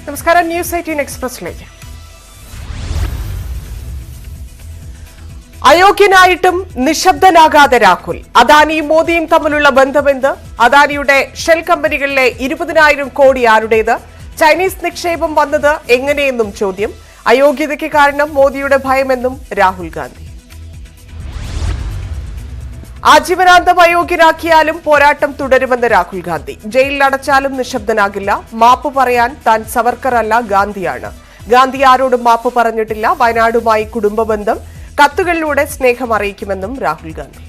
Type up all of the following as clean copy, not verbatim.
നമസ്കാരം. ന്യൂസ് 18 എക്സ്പ്രസിലേക്ക്. അയോഗ്യനായിട്ടും നിശബ്ദനാകാതെ രാഹുൽ. അദാനിയും മോദിയും തമ്മിലുള്ള ബന്ധമെന്ത്? അദാനിയുടെ ഷെൽ കമ്പനികളിലെ 20,000 കോടി ആരുടേത്? ചൈനീസ് നിക്ഷേപം വന്നത് എങ്ങനെയെന്നും ചോദ്യം. അയോഗ്യതയ്ക്ക് കാരണം മോദിയുടെ ഭയമെന്നും രാഹുൽ ഗാന്ധി. ആജീവനാന്തം അയോഗ്യനാക്കിയാലും പോരാട്ടം തുടരുമെന്ന് രാഹുൽ ഗാന്ധി. ജയിലിൽ അടച്ചാലും നിശബ്ദനാകില്ല. മാപ്പ് പറയാൻ താൻ സവർക്കർ അല്ല, ഗാന്ധിയാണ്. ഗാന്ധി ആരോടും മാപ്പ് പറഞ്ഞിട്ടില്ല. വയനാടുമായി കുടുംബബന്ധം, കത്തുകളിലൂടെ സ്നേഹം അറിയിക്കുമെന്നും രാഹുൽ ഗാന്ധി.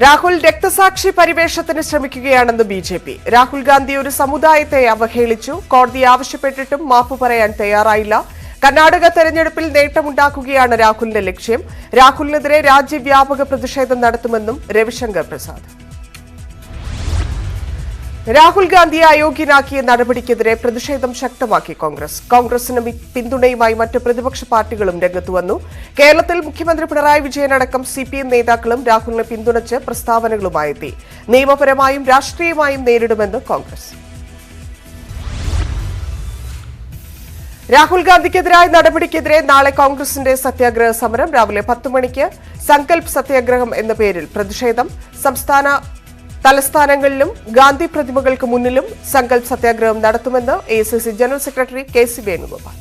രാഹുൽ രക്തസാക്ഷി പരിവേഷത്തിന് ശ്രമിക്കുകയാണെന്ന് ബി.ജെ.പി. രാഹുൽ ഗാന്ധി ഒരു സമുദായത്തെ അവഹേളിച്ചു. കോടതി ആവശ്യപ്പെട്ടിട്ടും മാപ്പ് പറയാൻ തയ്യാറായില്ല. കർണാടക തെരഞ്ഞെടുപ്പിൽ നേട്ടമുണ്ടാക്കുകയാണ് രാഹുലിന്റെ ലക്ഷ്യം. രാഹുലിനെതിരെ രാജ്യവ്യാപക പ്രതിഷേധം നടത്തുമെന്നും രവിശങ്കർ പ്രസാദ്. രാഹുൽ ഗാന്ധിയെ അയോഗ്യനാക്കിയ നടപടിക്കെതിരെ പ്രതിഷേധം ശക്തമാക്കി കോൺഗ്രസ്. കോൺഗ്രസിന് പിന്തുണയുമായി മറ്റ് പ്രതിപക്ഷ പാർട്ടികളും രംഗത്തുവന്നു. കേരളത്തിൽ മുഖ്യമന്ത്രി പിണറായി വിജയൻ അടക്കം സിപിഎം നേതാക്കളും രാഹുലിനെ പിന്തുണച്ച് പ്രസ്താവനകളുമായെത്തി. നിയമപരമായും രാഷ്ട്രീയമായും നേരിടുമെന്ന് കോൺഗ്രസ്. രാഹുൽ ഗാന്ധിക്കെതിരായ നടപടിക്കെതിരെ നാളെ കോൺഗ്രസിന്റെ സത്യാഗ്രഹ സമരം. രാവിലെ 10 മണിക്ക് സങ്കൽപ് സത്യാഗ്രഹം എന്ന പേരിൽ പ്രതിഷേധം. തലസ്ഥാനങ്ങളിലും ഗാന്ധി പ്രതിമകൾക്ക് മുന്നിലും സങ്കൽപ് സത്യാഗ്രഹം നടത്തുമെന്ന് AICC general secretary K C. Venugopal.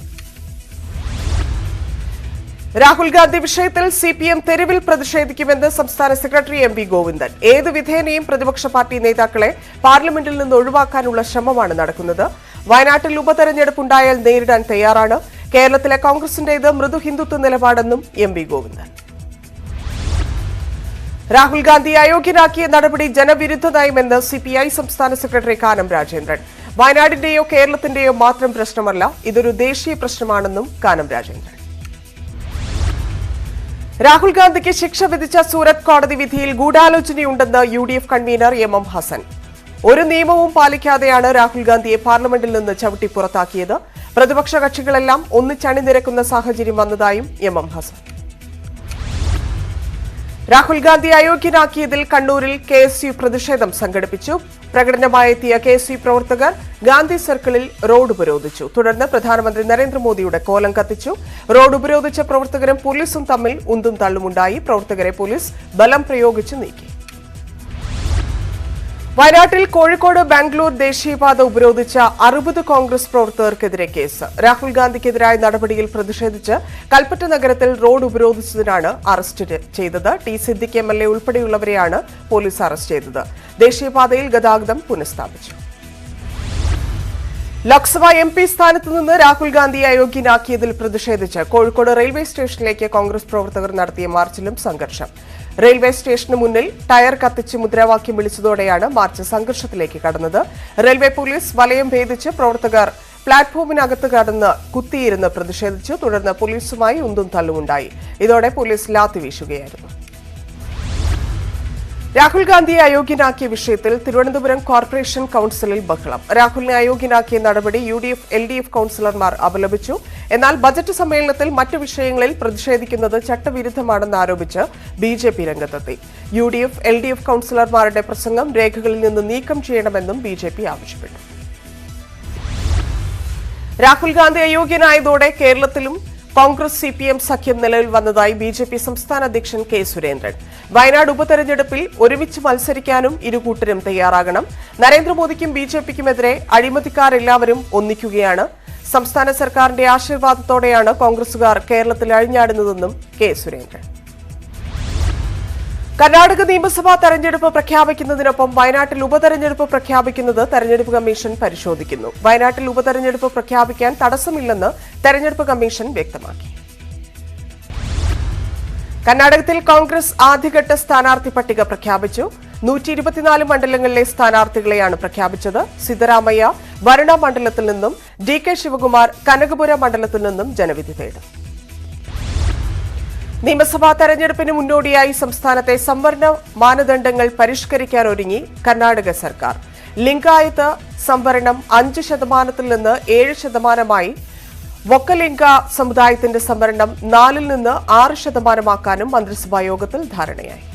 Rahul Gandhi വിഷയത്തിൽ സിപിഎം തെരുവിൽ പ്രതിഷേധിക്കുമെന്ന് സംസ്ഥാന സെക്രട്ടറി എം.വി. ഗോവിന്ദൻ. ഏത് വിധേനയും പ്രതിപക്ഷ പാർട്ടി നേതാക്കളെ പാർലമെന്റിൽ നിന്ന് ഒഴിവാക്കാനുള്ള ശ്രമമാണ് നടക്കുന്നത്. വയനാട്ടിൽ ഉപതെരഞ്ഞെടുപ്പുണ്ടായാൽ നേരിടാൻ തയ്യാറാണ്. കേരളത്തിലെ കോൺഗ്രസിന്റേത് മൃദു ഹിന്ദുത്വ നിലപാടെന്നും എം.വി. ഗോവിന്ദൻ. രാഹുൽ ഗാന്ധിയെ അയോഗ്യനാക്കിയ നടപടി ജനവിരുദ്ധ നയമെന്ന് സിപിഐ സംസ്ഥാന സെക്രട്ടറി കാനം രാജേന്ദ്രൻ. വയനാടിന്റെയോ കേരളത്തിന്റെയോ മാത്രം പ്രശ്നമല്ല, ഇതൊരു ദേശീയ പ്രശ്നമാണെന്നും കാനം രാജേന്ദ്രൻ. രാഹുൽ ഗാന്ധിക്ക് ശിക്ഷ വിധിച്ച സൂറത്ത് കോടതി വിധിയിൽ ഗൂഢാലോചനയുണ്ടെന്ന് യു.ഡി.എഫ് കൺവീനർ എം.എം. ഹസൻ. ഒരു നിയമവും പാലിക്കാതെയാണ് രാഹുൽ ഗാന്ധിയെ പാർലമെന്റിൽ നിന്ന് ചവിട്ടി പുറത്താക്കിയത്. പ്രതിപക്ഷ കക്ഷികളെല്ലാം ഒന്നിച്ചണിനിരക്കുന്ന സാഹചര്യം വന്നതായും എം.എം. ഹസൻ. രാഹുൽ ഗാന്ധി അയോഗ്യനാക്കിയതിൽ കണ്ണൂരിൽ കെ.എസ്.യു പ്രതിഷേധം സംഘടിപ്പിച്ചു. പ്രകടനമായെത്തിയ കെ.എസ്.യു പ്രവർത്തകർ ഗാന്ധി സർക്കിളിൽ റോഡ് ഉപരോധിച്ചു. തുടർന്ന് പ്രധാനമന്ത്രി നരേന്ദ്രമോദിയുടെ കോലം കത്തിച്ചു. റോഡ് ഉപരോധിച്ച പ്രവർത്തകരും പോലീസും തമ്മിൽ ഉന്തും തള്ളുമുണ്ടായി. പ്രവർത്തകരെ പോലീസ് ബലം പ്രയോഗിച്ച് നീക്കി. വയനാട്ടിൽ കോഴിക്കോട് ബാംഗ്ലൂർ ദേശീയപാത ഉപരോധിച്ച 60 കോൺഗ്രസ് പ്രവർത്തകർക്കെതിരെ കേസ്. രാഹുൽ ഗാന്ധിക്കെതിരായ നടപടിയിൽ പ്രതിഷേധിച്ച് കൽപ്പറ്റ നഗരത്തിൽ റോഡ് ഉപരോധിച്ചതിനാണ് അറസ്റ്റ് ചെയ്തത്. ടി സിദ്ദിഖ് എം.എൽ.എ ഉൾപ്പെടെയുള്ളവരെയാണ് പോലീസ് അറസ്റ്റ് ചെയ്തത്. ദേശീയപാതയിൽ ഗതാഗതം പുനഃസ്ഥാപിച്ചു. ലോക്സഭാ എം.പി സ്ഥാനത്ത് നിന്ന് രാഹുൽ ഗാന്ധിയെ അയോഗ്യനാക്കിയതിൽ പ്രതിഷേധിച്ച് കോഴിക്കോട് റെയിൽവേ സ്റ്റേഷനിലേക്ക് കോൺഗ്രസ് പ്രവർത്തകർ നടത്തിയ മാർച്ചിലും സംഘർഷം. റെയിൽവേ സ്റ്റേഷന് മുന്നിൽ ടയർ കത്തിച്ച് മുദ്രാവാക്യം വിളിച്ചതോടെയാണ് മാർച്ച് സംഘർഷത്തിലേക്ക് കടന്നത്. റെയിൽവേ പോലീസ് വലയം ഭേദിച്ച് പ്രവർത്തകർ പ്ലാറ്റ്ഫോമിനകത്ത് കടന്ന് കുത്തിയിരുന്ന് പ്രതിഷേധിച്ചു. തുടർന്ന് പോലീസുമായി ഉന്തും തള്ളുമുണ്ടായി. ഇതോടെ പോലീസ് ലാത്തി വീശുകയായിരുന്നു. രാഹുൽ ഗാന്ധിയെ അയോഗ്യനാക്കിയ വിഷയത്തിൽ തിരുവനന്തപുരം കോർപ്പറേഷൻ കൌൺസിലിൽ ബഹളം. രാഹുലിനെ അയോഗ്യനാക്കിയ നടപടി യു.ഡി.എഫ്, എൽ.ഡി.എഫ് കൌൺസിലർമാർ അപലപിച്ചു. എന്നാൽ ബജറ്റ് സമ്മേളനത്തിൽ മറ്റു വിഷയങ്ങളിൽ പ്രതിഷേധിക്കുന്നത് ചട്ടവിരുദ്ധമാണെന്ന് ആരോപിച്ച് ബി.ജെ.പി രംഗത്തെത്തി. യു.ഡി.എഫ്, എൽ.ഡി.എഫ് കൌൺസിലർമാരുടെ പ്രസംഗം രേഖകളിൽ നിന്ന് നീക്കം ചെയ്യണമെന്നും ബി.ജെ.പി ആവശ്യപ്പെട്ടു. രാഹുൽ ഗാന്ധി അയോഗ്യനായതോടെ കേരളത്തിലും കോൺഗ്രസ് സിപിഎം സഖ്യം നിലവിൽ വന്നതായി ബി.ജെ.പി സംസ്ഥാന അധ്യക്ഷൻ കെ. സുരേന്ദ്രൻ. വയനാട് ഉപതെരഞ്ഞെടുപ്പിൽ ഒരുമിച്ച് മത്സരിക്കാനും ഇരുകൂട്ടരും തയ്യാറാകണം. നരേന്ദ്രമോദിക്കും ബി.ജെ.പിക്കുമെതിരെ അഴിമതിക്കാരെല്ലാവരും ഒന്നിക്കുകയാണ്. സംസ്ഥാന സർക്കാരിന്റെ ആശീർവാദത്തോടെയാണ് കോൺഗ്രസുകാർ കേരളത്തിൽ അഴിഞ്ഞാടുന്നതെന്നും കെ. സുരേന്ദ്രൻ. കർണാടക നിയമസഭാ തെരഞ്ഞെടുപ്പ് പ്രഖ്യാപിക്കുന്നതിനൊപ്പം വയനാട്ടിൽ ഉപതെരഞ്ഞെടുപ്പ് പ്രഖ്യാപിക്കുന്നത് തെരഞ്ഞെടുപ്പ് കമ്മീഷൻ പരിശോധിക്കുന്നു. വയനാട്ടിൽ ഉപതെരഞ്ഞെടുപ്പ് പ്രഖ്യാപിക്കാൻ തടസ്സമില്ലെന്ന് തെരഞ്ഞെടുപ്പ് കമ്മീഷൻ വ്യക്തമാക്കി. കർണാടകത്തിൽ കോൺഗ്രസ് ആദ്യഘട്ട സ്ഥാനാർത്ഥി പട്ടിക പ്രഖ്യാപിച്ചു. 124 മണ്ഡലങ്ങളിലെ സ്ഥാനാർത്ഥികളെയാണ് പ്രഖ്യാപിച്ചത്. സിദ്ധരാമയ്യ വരുണ മണ്ഡലത്തിൽ നിന്നും, ഡി.കെ. ശിവകുമാർ കനകപുര മണ്ഡലത്തിൽ നിന്നും ജനവിധി തേടും. നിയമസഭാ തെരഞ്ഞെടുപ്പിന് മുന്നോടിയായി സംസ്ഥാനത്തെ സംവരണ മാനദണ്ഡങ്ങൾ പരിഷ്കരിക്കാനൊരുങ്ങി കർണാടക സർക്കാർ. ലിംഗായത്ത് സംവരണം 5% നിന്ന് 7%. വൊക്കലിംഗ സമുദായത്തിന്റെ സംവരണം 4 നിന്ന് 6% മന്ത്രിസഭാ യോഗത്തിൽ ധാരണയായി.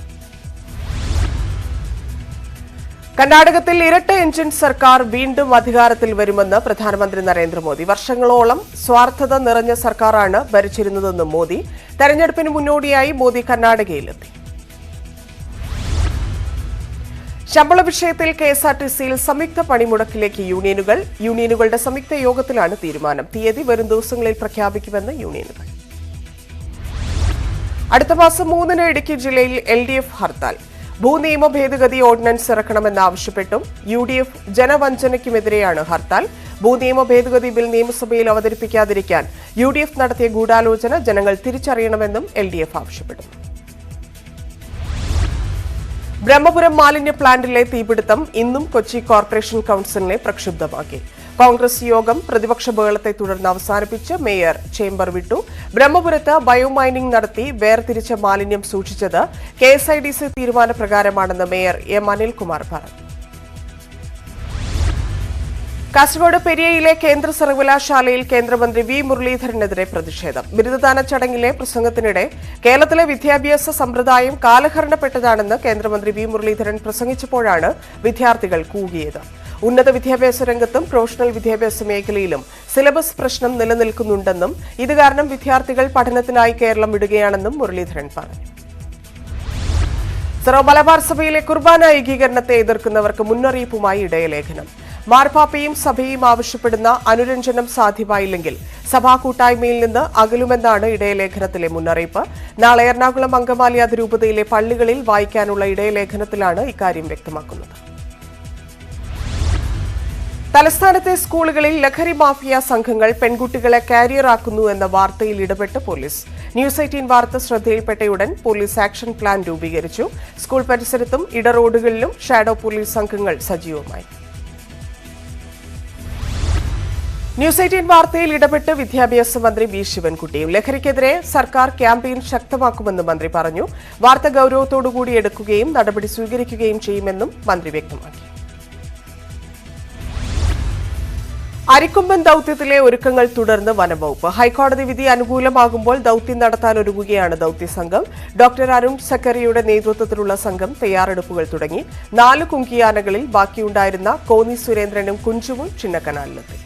കർണാടകത്തിൽ ഇരട്ട എഞ്ചിൻ സർക്കാർ വീണ്ടും അധികാരത്തിൽ വരുമെന്ന് പ്രധാനമന്ത്രി നരേന്ദ്രമോദി. വർഷങ്ങളോളം സ്വാർത്ഥത നിറഞ്ഞ സർക്കാരാണ് ഭരിച്ചിരുന്നതെന്നും മോദി. തെരഞ്ഞെടുപ്പിന് മുന്നോടിയായി മോദി കർണാടകയിലെത്തി. ശമ്പള വിഷയത്തിൽ കെഎസ്ആർടിസിയിൽ സംയുക്ത പണിമുടക്കിലേക്ക് യൂണിയനുകളുടെ സംയുക്ത യോഗത്തിലാണ് തീരുമാനം. തീയതി വരും ദിവസങ്ങളിൽ പ്രഖ്യാപിക്കുമെന്ന് യൂണിയനുകൾ. അടുത്ത മാസം 3-ന് ഇടുക്കി ജില്ലയിൽ LDF ഹർത്താൽ. ഭൂനിയമ ഭേദഗതി ഓർഡിനൻസ് ഇറക്കണമെന്നാവശ്യപ്പെട്ടും UDF ജനവഞ്ചനയ്ക്കുമെതിരെയാണ് ഹർത്താൽ. ഭൂനിയമ ഭേദഗതി ബിൽ നിയമസഭയിൽ അവതരിപ്പിക്കാതിരിക്കാൻ UDF നടത്തിയ ഗൂഢാലോചന ജനങ്ങൾ തിരിച്ചറിയണമെന്നും LDF ആവശ്യപ്പെടുന്നു. ബ്രഹ്മപുരം മാലിന്യ പ്ലാന്റിലെ തീപിടുത്തം ഇന്നും കൊച്ചി കോർപ്പറേഷൻ കൌൺസിലിനെ പ്രക്ഷുബ്ധമാക്കി. കോൺഗ്രസ് യോഗം പ്രതിപക്ഷ ബഹളത്തെ തുടർന്ന് അവസാനിപ്പിച്ച് മേയർ ചേംബർ വിട്ടു. ബ്രഹ്മപുരത്ത് ബയോമൈനിംഗ് നടത്തി വേർതിരിച്ച മാലിന്യം സൂക്ഷിച്ചത് KSIDC തീരുമാനപ്രകാരമാണെന്ന് മേയർ M. അനിൽകുമാർ പറഞ്ഞു. കാസർഗോഡ് പെരിയയിലെ കേന്ദ്ര സർവകലാശാലയിൽ കേന്ദ്രമന്ത്രി V. മുരളീധരനെതിരെ പ്രതിഷേധം. ബിരുദദാന ചടങ്ങിലെ പ്രസംഗത്തിനിടെ കേരളത്തിലെ വിദ്യാഭ്യാസ സമ്പ്രദായം കാലഹരണപ്പെട്ടതാണെന്ന് കേന്ദ്രമന്ത്രി V. മുരളീധരൻ പ്രസംഗിച്ചപ്പോഴാണ് വിദ്യാർത്ഥികൾ കൂകിയത്. ഉന്നത വിദ്യാഭ്യാസ രംഗത്തും പ്രൊഫഷണൽ വിദ്യാഭ്യാസ മേഖലയിലും സിലബസ് പ്രശ്നം നിലനിൽക്കുന്നുണ്ടെന്നും ഇത് കാരണം വിദ്യാർത്ഥികൾ പഠനത്തിനായി കേരളം വിടുകയാണെന്നും മുരളീധരൻ പറഞ്ഞു. സിറോ മലബാർ സഭയിലെ കുർബാന ഏകീകരണത്തെ എതിർക്കുന്നവർക്ക് മുന്നറിയിപ്പുമായി ഇടയലേഖനം. മാർപ്പാപ്പയും സഭയും ആവശ്യപ്പെടുന്ന അനുരഞ്ജനം സാധ്യമായില്ലെങ്കിൽ സഭാ കൂട്ടായ്മയിൽ നിന്ന് അകലുമെന്നാണ് ഇടയലേഖനത്തിലെ മുന്നറിയിപ്പ്. നാളെ എറണാകുളം അങ്കമാലി അതിരൂപതയിലെ പള്ളികളിൽ വായിക്കാനുള്ള ഇടയലേഖനത്തിലാണ് ഇക്കാര്യം വ്യക്തമാക്കുന്നത്. തലസ്ഥാനത്തെ സ്കൂളുകളിൽ ലഹരി മാഫിയ സംഘങ്ങൾ പെൺകുട്ടികളെ കാരിയറാക്കുന്നു എന്ന വാർത്തയിൽ ഇടപെട്ട് പോലീസ്. ന്യൂസ് 18 വാർത്ത ശ്രദ്ധയിൽപ്പെട്ടയുടൻ പോലീസ് ആക്ഷൻ പ്ലാൻ രൂപീകരിച്ചു. സ്കൂൾ പരിസരത്തും ഇടറോഡുകളിലും ഷാഡോ പോലീസ് സംഘങ്ങൾ സജീവമായി. ന്യൂസ് 18 വാർത്തയിൽ ഇടപെട്ട് വിദ്യാഭ്യാസ മന്ത്രി V. ശിവൻകുട്ടിയും. ലഹരിക്കെതിരെ സർക്കാർ ക്യാമ്പയിൻ ശക്തമാക്കുമെന്ന് മന്ത്രി പറഞ്ഞു. വാർത്ത ഗൌരവത്തോടുകൂടി എടുക്കുകയും നടപടി സ്വീകരിക്കുകയും ചെയ്യുമെന്നും മന്ത്രി വ്യക്തമാക്കി. അരിക്കൊമ്പൻ ദൌത്യത്തിലെ ഒരുക്കങ്ങൾ തുടർന്ന് വനംവകുപ്പ്. ഹൈക്കോടതി വിധി അനുകൂലമാകുമ്പോൾ ദൌത്യം നടത്താനൊരുങ്ങുകയാണ് ദൌത്യസംഘം. ഡോക്ടർ അരുൺ സക്കറിയുടെ നേതൃത്വത്തിലുള്ള സംഘം തയ്യാറെടുപ്പുകൾ തുടങ്ങി. 4 കുങ്കിയാനകളിൽ ബാക്കിയുണ്ടായിരുന്ന കോന്നി സുരേന്ദ്രനും കുഞ്ചുവും ചിന്നക്കനാലിലെത്തി.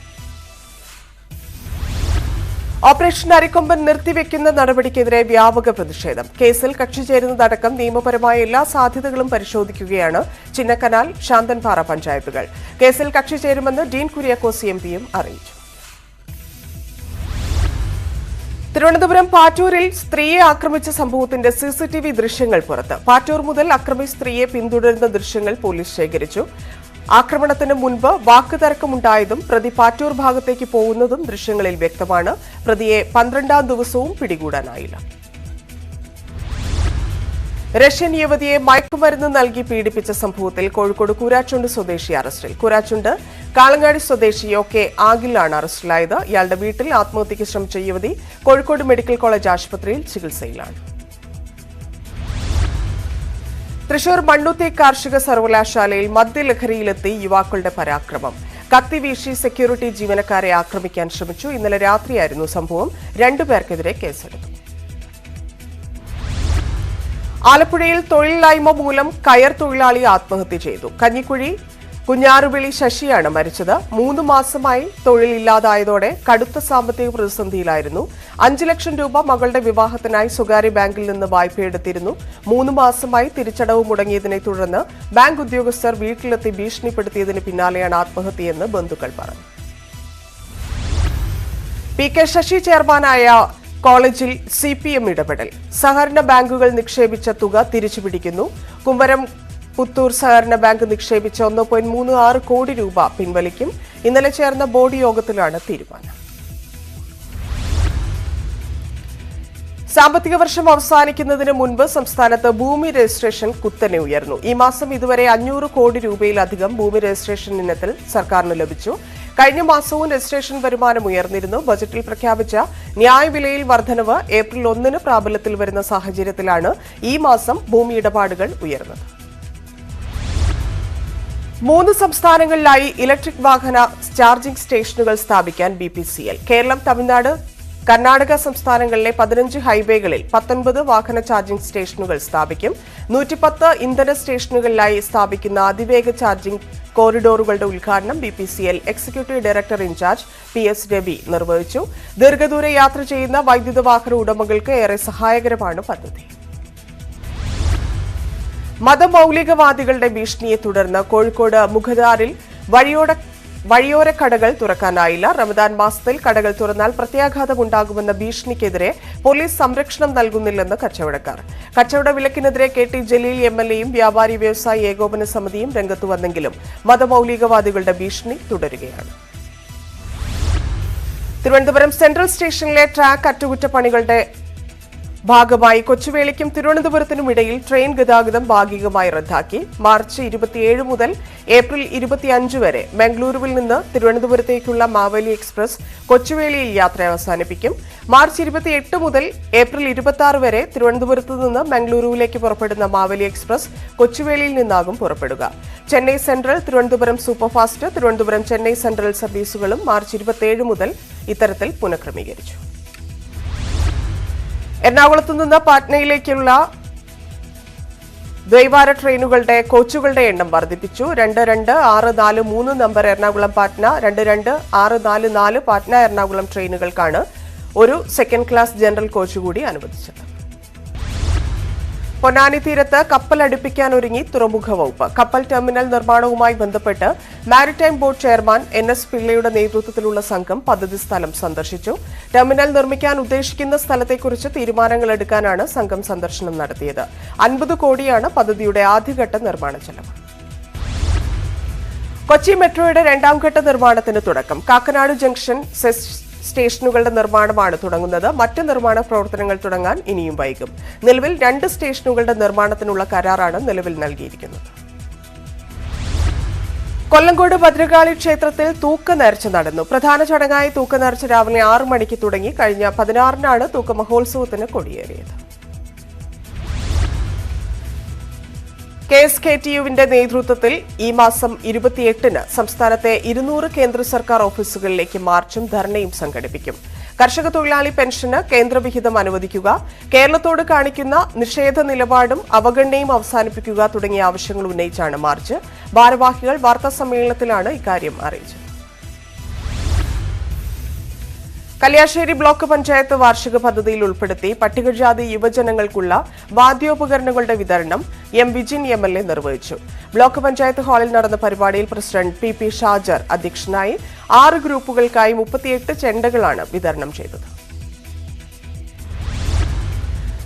ഓപ്പറേഷൻ അരിക്കൊമ്പൻ നിർത്തിവെക്കുന്ന നടപടിക്കെതിരെ വ്യാപക പ്രതിഷേധം. കേസിൽ കക്ഷി ചേരുന്നതടക്കം നിയമപരമായ എല്ലാ സാധ്യതകളും പരിശോധിക്കുകയാണ് ചിന്നക്കനാൽ, ശാന്തൻപാറ പഞ്ചായത്തുകൾ. കേസിൽ കക്ഷി ചേരുമെന്ന് ഡീൻ കുര്യാക്കോസ് MPയും അറിയിച്ചു. തിരുവനന്തപുരം പാറ്റൂരിൽ സ്ത്രീയെ ആക്രമിച്ച സംഭവത്തിന്റെ CCTV ദൃശ്യങ്ങൾ പുറത്ത്. പാറ്റൂർ മുതൽ അക്രമി സ്ത്രീയെ പിന്തുടരുന്ന ദൃശ്യങ്ങൾ പോലീസ് ശേഖരിച്ചു. ആക്രമണത്തിന് മുൻപ് വാക്കുതർക്കമുണ്ടായതും പ്രതി പാറ്റൂർ ഭാഗത്തേക്ക് പോകുന്നതും ദൃശ്യങ്ങളിൽ വ്യക്തമാണ്. പ്രതിയെ 12ാം ദിവസവും പിടികൂടാനായില്ല. റഷ്യൻ യുവതിയെ മയക്കുമരുന്ന് നൽകി പീഡിപ്പിച്ച സംഭവത്തിൽ കോഴിക്കോട് കൂരാച്ചുണ്ട് സ്വദേശി അറസ്റ്റിൽ. കൂരാച്ചുണ്ട് കാളങ്ങാടി സ്വദേശി OK ആഗിലാണ് അറസ്റ്റിലായത്. ഇയാളുടെ വീട്ടിൽ ആത്മഹത്യയ്ക്ക് ശ്രമിച്ച യുവതി കോഴിക്കോട് മെഡിക്കൽ കോളേജ് ആശുപത്രിയിൽ ചികിത്സയിലാണ്. തൃശൂർ മണ്ണുത്തി കാർഷിക സർവകലാശാലയിൽ മദ്യലഹരിയിലെത്തി യുവാക്കളുടെ പരാക്രമം. കത്തിവീശി സെക്യൂരിറ്റി ജീവനക്കാരെ ആക്രമിക്കാൻ ശ്രമിച്ചു. ഇന്നലെ രാത്രിയായിരുന്നു സംഭവം. 2 പേർക്കെതിരെ കേസെടുത്തു. ആലപ്പുഴയിൽ തൊഴിലില്ലായ്മ മൂലം കയർ തൊഴിലാളി ആത്മഹത്യ ചെയ്തു. കഞ്ഞിക്കുഴി കുഞ്ഞാറുവിളി ശശിയാണ് മരിച്ചത്. 3 മാസമായി തൊഴിലില്ലാതായതോടെ കടുത്ത സാമ്പത്തിക പ്രതിസന്ധിയിലായിരുന്നു. 5 ലക്ഷം രൂപ മകളുടെ വിവാഹത്തിനായി സ്വകാര്യ ബാങ്കിൽ നിന്ന് വായ്പയെടുത്തിരുന്നു. 3 മാസമായി തിരിച്ചടവ് മുടങ്ങിയതിനെ തുടർന്ന് ബാങ്ക് ഉദ്യോഗസ്ഥർ വീട്ടിലെത്തി ഭീഷണിപ്പെടുത്തിയതിന് പിന്നാലെയാണ് ആത്മഹത്യയെന്ന് ബന്ധുക്കൾ പറഞ്ഞു. PK ശശി ചെയർമാനായ കോളേജിൽ CPM ഇടപെടൽ. സഹകരണ ബാങ്കുകൾ നിക്ഷേപിച്ച തുക തിരിച്ചുപിടിക്കുന്നു. കുമ്പരം പുത്തൂർ സഹകരണ ബാങ്ക് നിക്ഷേപിച്ച 1.36 കോടി രൂപ പിൻവലിക്കും. ഇന്നലെ ചേർന്ന ബോർഡ് യോഗത്തിലാണ് തീരുമാനം. സാമ്പത്തിക വർഷം അവസാനിക്കുന്നതിന് മുൻപ് സംസ്ഥാനത്ത് ഭൂമി രജിസ്ട്രേഷൻ കുത്തനെ ഉയർന്നു. ഈ മാസം ഇതുവരെ 500 കോടി രൂപയിലധികം ഭൂമി രജിസ്ട്രേഷൻ ഇനത്തിൽ സർക്കാരിന് ലഭിച്ചു. കഴിഞ്ഞ മാസവും രജിസ്ട്രേഷൻ വരുമാനം ഉയർന്നിരുന്നു. ബജറ്റിൽ പ്രഖ്യാപിച്ച ന്യായവിലയിൽ വർധനവ് ഏപ്രിൽ 1-ന് പ്രാബല്യത്തിൽ വരുന്ന സാഹചര്യത്തിലാണ് ഈ മാസം ഭൂമി ഇടപാടുകൾ ഉയർന്നത്. 3 സംസ്ഥാനങ്ങളിലായി ഇലക്ട്രിക് വാഹന ചാർജിംഗ് സ്റ്റേഷനുകൾ സ്ഥാപിക്കാൻ BPCL. കേരളം, തമിഴ്നാട്, കർണാടക സംസ്ഥാനങ്ങളിലെ 15 ഹൈവേകളിൽ 19 വാഹന ചാർജിംഗ് സ്റ്റേഷനുകൾ സ്ഥാപിക്കും. 110 ഇന്ധന സ്റ്റേഷനുകളിലായി സ്ഥാപിക്കുന്ന അതിവേഗ ചാർജിംഗ് കോറിഡോറുകളുടെ ഉദ്ഘാടനം BPCL executive director incharge PS Ravi നിർവഹിച്ചു. ദീർഘദൂര യാത്ര ചെയ്യുന്ന വൈദ്യുത വാഹന ഉടമകൾക്ക് ഏറെ സഹായകരമാണ് പദ്ധതി. മതമൌലികവാദികളുടെ ഭീഷണിയെ തുടർന്ന് കോഴിക്കോട് മുഖദാറിൽ വഴിയോര കടകൾ തുറക്കാനായില്ല. റമദാൻ മാസത്തിൽ കടകൾ തുറന്നാൽ പ്രത്യാഘാതമുണ്ടാകുമെന്ന ഭീഷണിക്കെതിരെ പോലീസ് സംരക്ഷണം നൽകുന്നില്ലെന്ന് കച്ചവടക്കാർ. കച്ചവട വിലക്കിനെതിരെ KT ജലീൽ MLAയും വ്യാപാരി വ്യവസായി ഏകോപന സമിതിയും രംഗത്തു വന്നെങ്കിലും മതമൌലികവാദികളുടെ ഭീഷണി തുടരുകയാണ്. തിരുവനന്തപുരം സെൻട്രൽ സ്റ്റേഷനിലെ ട്രാക്ക് അറ്റകുറ്റപ്പണികളുടെ ഭാഗമായി കൊച്ചുവേളിക്കും തിരുവനന്തപുരത്തിനും ഇടയിൽ ട്രെയിൻ ഗതാഗതം ഭാഗികമായി റദ്ദാക്കി. മാർച്ച് 27 മുതൽ ഏപ്രിൽ 25 വരെ മംഗളൂരുവിൽ നിന്ന് തിരുവനന്തപുരത്തേക്കുള്ള മാവേലി എക്സ്പ്രസ് കൊച്ചുവേളിയിൽ യാത്ര അവസാനിപ്പിക്കും. മാർച്ച് 28 മുതൽ ഏപ്രിൽ 26 വരെ തിരുവനന്തപുരത്ത് നിന്ന് മംഗളൂരുവിലേക്ക് പുറപ്പെടുന്ന മാവേലി എക്സ്പ്രസ് കൊച്ചുവേളിയിൽ നിന്നാകും പുറപ്പെടുക. Chennai central, Thiruvananthapuram superfast, Thiruvananthapuram Chennai central സർവീസുകളും മാർച്ച് 27 മുതൽ ഇത്തരത്തിൽ പുനഃക്രമീകരിച്ചു. എറണാകുളത്തു നിന്ന് പാറ്റ്നയിലേക്കുള്ള ദ്വൈവാര ട്രെയിനുകളുടെ കോച്ചുകളുടെ എണ്ണം വർദ്ധിപ്പിച്ചു. 226443 നമ്പർ എറണാകുളം പാറ്റ്ന, 22644 പാറ്റ്ന എറണാകുളം ട്രെയിനുകൾക്കാണ് ഒരു സെക്കൻഡ് ക്ലാസ് ജനറൽ കോച്ച് കൂടി അനുവദിച്ചത്. പൊന്നാനി തീരത്ത് കപ്പൽ അടുപ്പിക്കാനൊരുങ്ങി തുറമുഖ വകുപ്പ്. കപ്പൽ ടെർമിനൽ നിർമ്മാണവുമായി ബന്ധപ്പെട്ട് മാരിടൈം ബോർഡ് ചെയർമാൻ NS പിള്ളയുടെ നേതൃത്വത്തിലുള്ള സംഘം പദ്ധതി സ്ഥലം സന്ദർശിച്ചു. ടെർമിനൽ നിർമ്മിക്കാൻ ഉദ്ദേശിക്കുന്ന സ്ഥലത്തെക്കുറിച്ച് തീരുമാനങ്ങൾ എടുക്കാനാണ് സംഘം സന്ദർശനം നടത്തിയത്. 50 കോടിയാണ് പദ്ധതിയുടെ ആദ്യഘട്ട നിർമ്മാണ ചെലവ്. കൊച്ചി മെട്രോയുടെ 2ാം ഘട്ട നിർമ്മാണത്തിന് തുടക്കം. കാക്കനാട് ജംഗ്ഷൻ സ്റ്റേഷനുകളുടെ നിർമ്മാണമാണ് തുടങ്ങുന്നത്. മറ്റ് നിർമ്മാണ പ്രവർത്തനങ്ങൾ തുടങ്ങാൻ ഇനിയും വൈകും. നിലവിൽ 2 സ്റ്റേഷനുകളുടെ നിർമ്മാണത്തിനുള്ള കരാറാണ് നിലവിൽ നൽകിയിരിക്കുന്നത്. കൊല്ലങ്കോട് ഭദ്രകാളി ക്ഷേത്രത്തിൽ തൂക്കനേർച്ച നടന്നു. പ്രധാന ചടങ്ങായ തൂക്കനേർച്ച രാവിലെ 6 മണിക്ക് തുടങ്ങി. കഴിഞ്ഞ 16-നാണ് തൂക്ക മഹോത്സവത്തിന് കൊടിയേറിയത്. KSKTUവിന്റെ നേതൃത്വത്തിൽ ഈ മാസം 28-ന് സംസ്ഥാനത്തെ 200 കേന്ദ്ര സർക്കാർ ഓഫീസുകളിലേക്ക് മാർച്ചും ധർണയും സംഘടിപ്പിക്കും. കർഷക തൊഴിലാളി പെൻഷന് കേന്ദ്രവിഹിതം അനുവദിക്കുക, കേരളത്തോട് കാണിക്കുന്ന നിഷേധ നിലപാടും അവഗണനയും അവസാനിപ്പിക്കുക തുടങ്ങിയ ആവശ്യങ്ങൾ ഉന്നയിച്ചാണ് മാർച്ച്. ഭാരവാഹികൾ വാർത്താസമ്മേളനത്തിലാണ് ഇക്കാര്യം അറിയിച്ചത്. കല്യാശ്ശേരി ബ്ലോക്ക് പഞ്ചായത്ത് വാർഷിക പദ്ധതിയിൽ ഉൾപ്പെടുത്തി പട്ടികജാതി യുവജനങ്ങൾക്കുള്ള വാദ്യോപകരണങ്ങളുടെ വിതരണം M. വിജിൻ MLA നിർവഹിച്ചു. ബ്ലോക്ക് പഞ്ചായത്ത് ഹാളിൽ നടന്ന പരിപാടിയിൽ പ്രസിഡന്റ് PP ഷാജർ അധ്യക്ഷനായി. 6 ഗ്രൂപ്പുകൾക്കായി 38 ചെണ്ടകളാണ് വിതരണം ചെയ്തത്.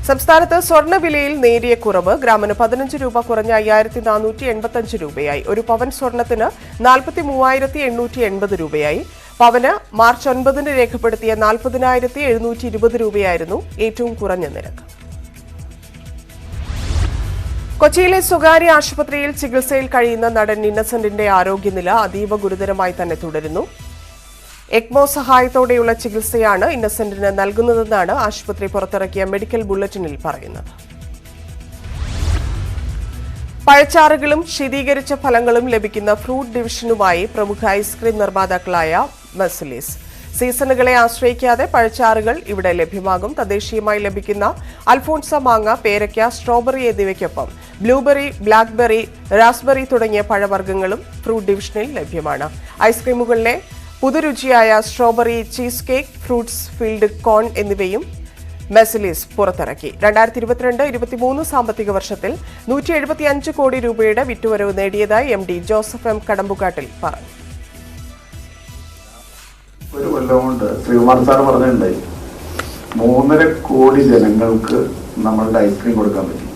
സംസ്ഥാനത്ത് സ്വർണ്ണവിലയിൽ നേരിയ കുറവ്. ഗ്രാമിന് 15 രൂപ കുറഞ്ഞ 5485 രൂപയായി. ഒരു പവൻ സ്വർണത്തിന് 43,880 രൂപയായി. പവന് മാർച്ച് 9-ന് രേഖപ്പെടുത്തിയ 40,720 രൂപയായിരുന്നു ഏറ്റവും കുറഞ്ഞ നിരക്ക്. കൊച്ചിയിലെ സ്വകാര്യ ആശുപത്രിയിൽ ചികിത്സയിൽ കഴിയുന്ന നടൻ ഇന്നസെന്റിന്റെ ആരോഗ്യനില അതീവ ഗുരുതരമായി തന്നെ തുടരുന്നു. എക്മോ സഹായത്തോടെയുള്ള ചികിത്സയാണ് ഇന്നസെന്റിന് നൽകുന്നതെന്നാണ് ആശുപത്രി പുറത്തിറക്കിയ മെഡിക്കൽ ബുള്ളറ്റിനിൽ പറയുന്നത്. പഴച്ചാറുകളും ശീതീകരിച്ച ഫലങ്ങളും ലഭിക്കുന്ന ഫ്രൂട്ട് ഡിവിഷനുമായി പ്രമുഖ ഐസ്ക്രീം നിർമ്മാതാക്കളായ മെസ്ലിസ്. സീസണുകളെ ആശ്രയിക്കാതെ പഴച്ചാറുകൾ ഇവിടെ ലഭ്യമാകും. തദ്ദേശീയമായി ലഭിക്കുന്ന അൽഫോൺസ മാങ്ങ, പേരയ്ക്ക, സ്ട്രോബെറി എന്നിവയ്ക്കൊപ്പം ബ്ലൂബെറി, ബ്ലാക്ക്ബെറി, റാസ്ബെറി തുടങ്ങിയ പഴവർഗ്ഗങ്ങളും ഫ്രൂട്ട് ഡിവിഷനിൽ ലഭ്യമാണ്. ഐസ്ക്രീമുകളിലെ പുതുരുചിയായ strawberry cheese cake, fruits field corn എന്നിവയും മെസ്ലിസ് പുറത്തിറക്കി. 2022-23 സാമ്പത്തിക വർഷത്തിൽ 175 കോടി രൂപയുടെ വിറ്റുവരവ് നേടിയതായി MD ജോസഫ് M. കടമ്പുകാട്ടിൽ പറഞ്ഞു. ഒരു കൊല്ലം കൊണ്ട് ശ്രീകുമാർ സാർ പറഞ്ഞിട്ടുണ്ടായി 3.5 കോടി ജനങ്ങൾക്ക് നമ്മളുടെ ഐസ്ക്രീം കൊടുക്കാൻ പറ്റി.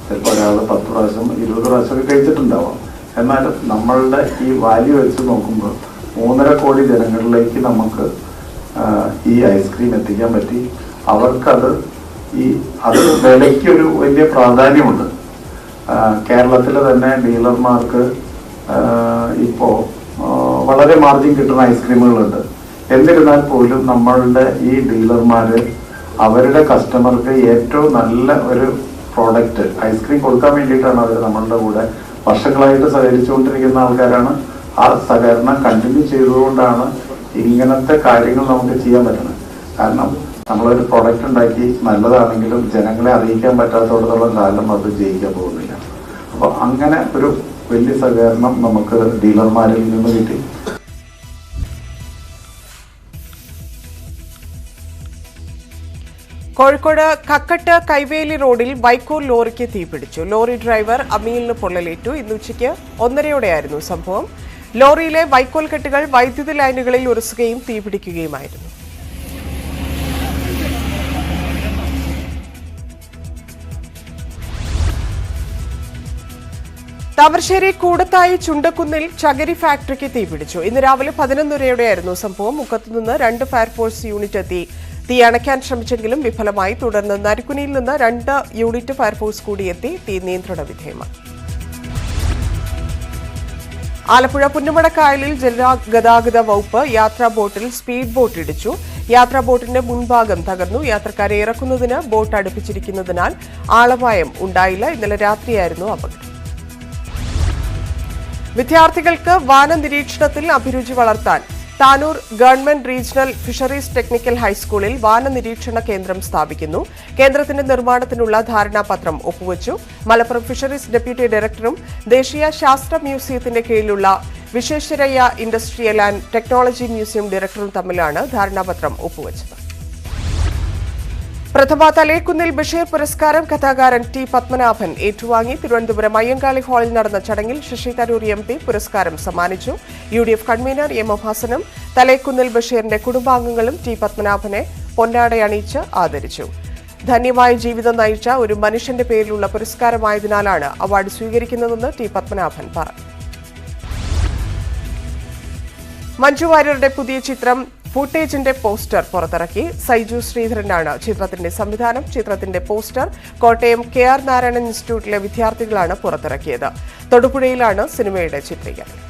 ചിലപ്പോൾ ഒരാൾ 10 പ്രാവശ്യം 20 പ്രാവശ്യമൊക്കെ കഴിച്ചിട്ടുണ്ടാവാം. എന്നാലും നമ്മളുടെ ഈ വാല്യൂ വെച്ച് നോക്കുമ്പോൾ 3.5 കോടി ജനങ്ങളിലേക്ക് നമുക്ക് ഈ ഐസ്ക്രീം എത്തിക്കാൻ പറ്റി. അവർക്കത് അത് വിലയ്ക്കൊരു വലിയ പ്രാധാന്യമുണ്ട്. കേരളത്തിലെ തന്നെ ഡീലർമാർക്ക് ഇപ്പോൾ വളരെ മാർജിൻ കിട്ടുന്ന ഐസ്ക്രീമുകളുണ്ട്. എന്നിരുന്നാൽ പോലും നമ്മളുടെ ഈ ഡീലർമാർ അവരുടെ കസ്റ്റമർക്ക് ഏറ്റവും നല്ല ഒരു പ്രോഡക്റ്റ് ഐസ്ക്രീം കൊടുക്കാൻ വേണ്ടിയിട്ടാണ് അവർ നമ്മളുടെ കൂടെ വർഷങ്ങളായിട്ട് സഹകരിച്ചുകൊണ്ടിരിക്കുന്ന ആൾക്കാരാണ്. ആ സഹകരണം കണ്ടിന്യൂ ചെയ്തുകൊണ്ടാണ് ഇങ്ങനത്തെ കാര്യങ്ങൾ നമുക്ക് ചെയ്യാൻ പറ്റുന്നത്. കാരണം നമ്മളൊരു പ്രൊഡക്റ്റ് ഉണ്ടാക്കി നല്ലതാണെങ്കിലും ജനങ്ങളെ അറിയിക്കാൻ പറ്റാത്തടത്തോളം കാലം അത് ജയിക്കാൻ പോകുന്നില്ല. അപ്പോൾ അങ്ങനെ ഒരു വലിയ സഹകരണം നമുക്ക് ഡീലർമാരിൽ നിന്ന് കിട്ടി. കോഴിക്കോട് കക്കട്ട് കൈവേലി റോഡിൽ വൈക്കോൽ ലോറിക്ക് തീപിടിച്ചു. ലോറി ഡ്രൈവർ അമീലിന് പൊള്ളലേറ്റു. ഇന്ന് ഉച്ചയ്ക്ക് 1:30 സംഭവം. ലോറിയിലെ വൈക്കോൽ കെട്ടുകൾ വൈദ്യുതി ലൈനുകളിൽ ഉരസുകയും തീപിടിക്കുകയുമായിരുന്നു. താമരശ്ശേരി കൂടത്തായി ചുണ്ടക്കുന്നിൽ ചകിരി ഫാക്ടറിക്ക് തീപിടിച്ചു. ഇന്ന് രാവിലെ 11:30 സംഭവം. മുക്കത്തുനിന്ന് 2 ഫയർഫോഴ്സ് യൂണിറ്റ് എത്തി തീ അണയ്ക്കാൻ ശ്രമിച്ചെങ്കിലും വിഫലമായി. തുടർന്ന് നരിക്കുനിയിൽ നിന്ന് 2 യൂണിറ്റ് ഫയർഫോഴ്സ് കൂടി എത്തി തീ നിയന്ത്രണ വിധേയമായി. ആലപ്പുഴ പുന്നമടക്കായലിൽ ജലഗതാഗത വകുപ്പ് യാത്രാ ബോട്ടിൽ സ്പീഡ് ബോട്ട് ഇടിച്ചു. യാത്രാ ബോട്ടിന്റെ മുൻഭാഗം തകർന്നു. യാത്രക്കാരെ ഇറക്കുന്നതിന് ബോട്ട് അടുപ്പിച്ചിരിക്കുന്നതിനാൽ ആളപായം ഉണ്ടായില്ല. ഇന്നലെ രാത്രിയായിരുന്നു അപകടം. വിദ്യാർത്ഥികൾക്ക് വാന നിരീക്ഷണത്തിൽ അഭിരുചി വളർത്താൻ Tanur government regional fisheries technical ഹൈസ്കൂളിൽ വാന നിരീക്ഷണ കേന്ദ്രം സ്ഥാപിക്കുന്നു. കേന്ദ്രത്തിന്റെ നിർമ്മാണത്തിനുള്ള ധാരണാപത്രം ഒപ്പുവച്ചു. മലപ്പുറം ഫിഷറീസ് ഡെപ്യൂട്ടി ഡയറക്ടറും ദേശീയ ശാസ്ത്ര മ്യൂസിയത്തിന്റെ കീഴിലുള്ള Visvesvaraya industrial and technology museum ഡയറക്ടറും തമ്മിലാണ് ധാരണാപത്രം ഒപ്പുവച്ചത്. പ്രഥമ തലേക്കുന്നിൽ ബഷീർ പുരസ്കാരം കഥാകാരൻ ടി പത്മനാഭൻ ഏറ്റുവാങ്ങി. തിരുവനന്തപുരം അയ്യങ്കാളി ഹാളിൽ നടന്ന ചടങ്ങിൽ ശശി തരൂർ MP പുരസ്കാരം സമ്മാനിച്ചു. UDF convener M. ഹസനും തലേക്കുന്നിൽ ബഷീറിന്റെ കുടുംബാംഗങ്ങളും ടി പത്മനാഭനെ പൊന്നാടയണിയിച്ച് ആദരിച്ചു. ധന്യമായ ജീവിതം നയിച്ച ഒരു മനുഷ്യന്റെ പേരിലുള്ള പുരസ്കാരമായതിനാലാണ് അവാർഡ് സ്വീകരിക്കുന്നതെന്ന് ടി പത്മനാഭൻ പറഞ്ഞു. മഞ്ജു വാര്യരുടെ പുതിയ ചിത്രം ഫൂട്ടേജിന്റെ പോസ്റ്റർ പുറത്തിറക്കി. സൈജു ശ്രീധരനാണ് ചിത്രത്തിന്റെ സംവിധാനം. ചിത്രത്തിന്റെ പോസ്റ്റർ കോട്ടയം KR നാരായണൻ ഇൻസ്റ്റിറ്റ്യൂട്ടിലെ വിദ്യാർത്ഥികളാണ് പുറത്തിറക്കിയത്. തൊടുപുഴയിലാണ് സിനിമയുടെ ചിത്രീകരണം.